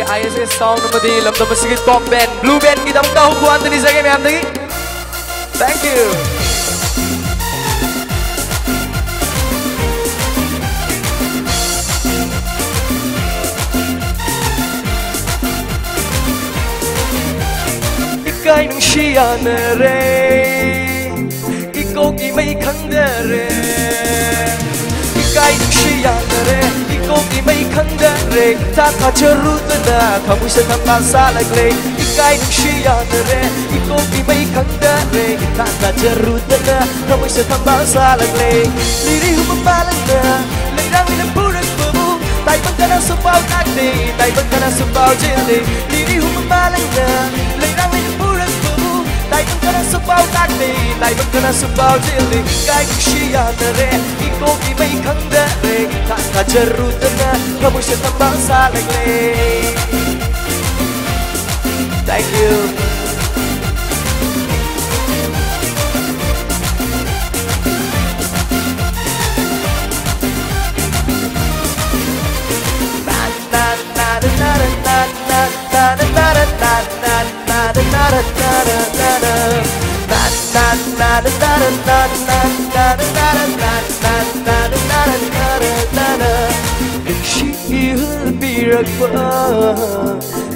ISS Sound Namadi Lamdam Asigi Top Band Blue Band ki damka huku Anthony Zage ma'am dagi. Thank you. Ikai nung siya na re Ikaw ki may kanda re Ikai nung siya na re Ikaw ki may kanda re Takacharuta na Kamuy sa tambasa lagle Ikai nung siya na re Ikaw ki may kanda re Takacharuta na Kamuy sa tambasa lagle Liri humabalang na Layrang inapuran mo Tay bang ka na sa pao nagdi Tay bang ka na sa pao jildi Liri humabalang na Layrang inapuran mo Tay bang ka na sa pao nagdi Tay bang ka na sa pao jildi Ikai nung siya na re Ikaw ki may kanda re Takacharuta na Kamuy sa tambasa lagle. Thank you.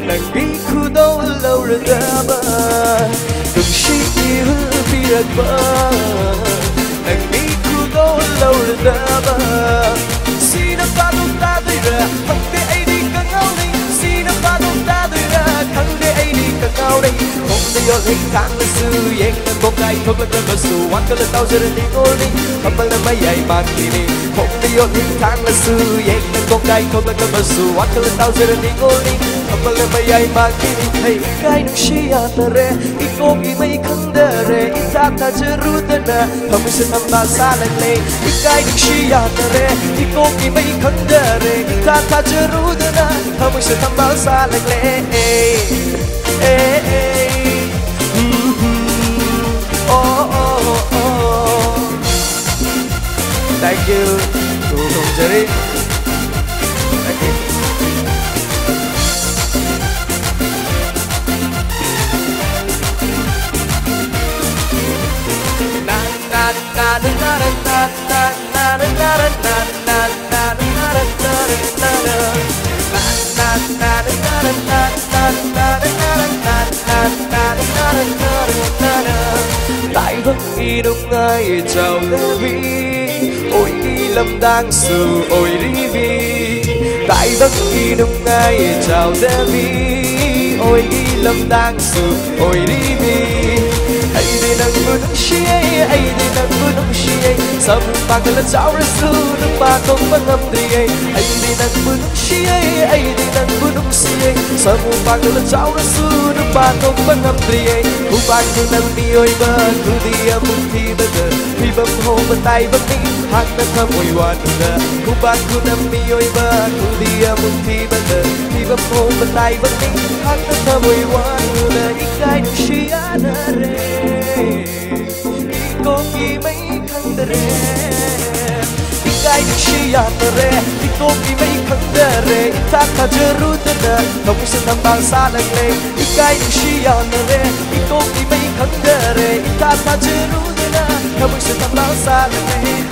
Naging ko daw alaw ragaba Kung siya piragba Naging ko daw alaw ragaba Sino pa nung tadoy ra Hangde ay di kangaw na Sino pa nung tadoy ra Hangde ay di kangaw na Kung na yun ay kang nasu Yang na kong ay thuốc lật basu Wang ka lật tao ra rin tình ôn Hầm bang na may ay makini Kung na yun ay kang nasu Yang na kong ay thuốc lật basu Wang ka lật tao ra rin tình ôn Hambang na may ay makini Hey, ikay nung siya na re Ikaw ki may kanda re Itatajaruta na Kamuy sa tambasa lagle Ikay nung siya na re Ikaw ki may kanda re Itatajaruta na Kamuy sa tambasa lagle. Thank you. Tulong jari. Thank you. Tại vẫn y đông ai chào lê vi Ôi đi lâm đang sự ôi đi vi Tại vẫn y đông ai chào lê vi Ôi đi lâm đang sự ôi đi vi Ai đi nâng mưa nâng xí ai đi nâng mưa nâng xí Sao mưa bạc là cháu ra sư nâng bà không vẫn ngâm đi ai đi nâng mưa nâng xí ai đi nâng mưa nâng xí Sao mưa bạc là cháu ra sư nâng bà không vẫn ngâm đi Mưa bạc cứ nâng đi ôi bơ cứ đi âm thi bơ giờ Khi bấm hôn bơ tay bấm đi hát nâng thơm ôi hoàn nờ Mưa bạc cứ nâng đi ôi bơ cứ đi âm thi bơ giờ Khi bấm hôn bơ tay bấm đi hát nâng thơm ôi hoàn nờ Ikay nung siya na re Ikaw ki may kanda re Ikay nung siya na re Ikaw ki may kanda re Itatajaruta na Kamuy sa tambasa lagle Ikay nung siya na re Ikaw ki may kanda re Itatajaruta na Kamuy sa tambasa lagle.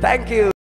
Thank you.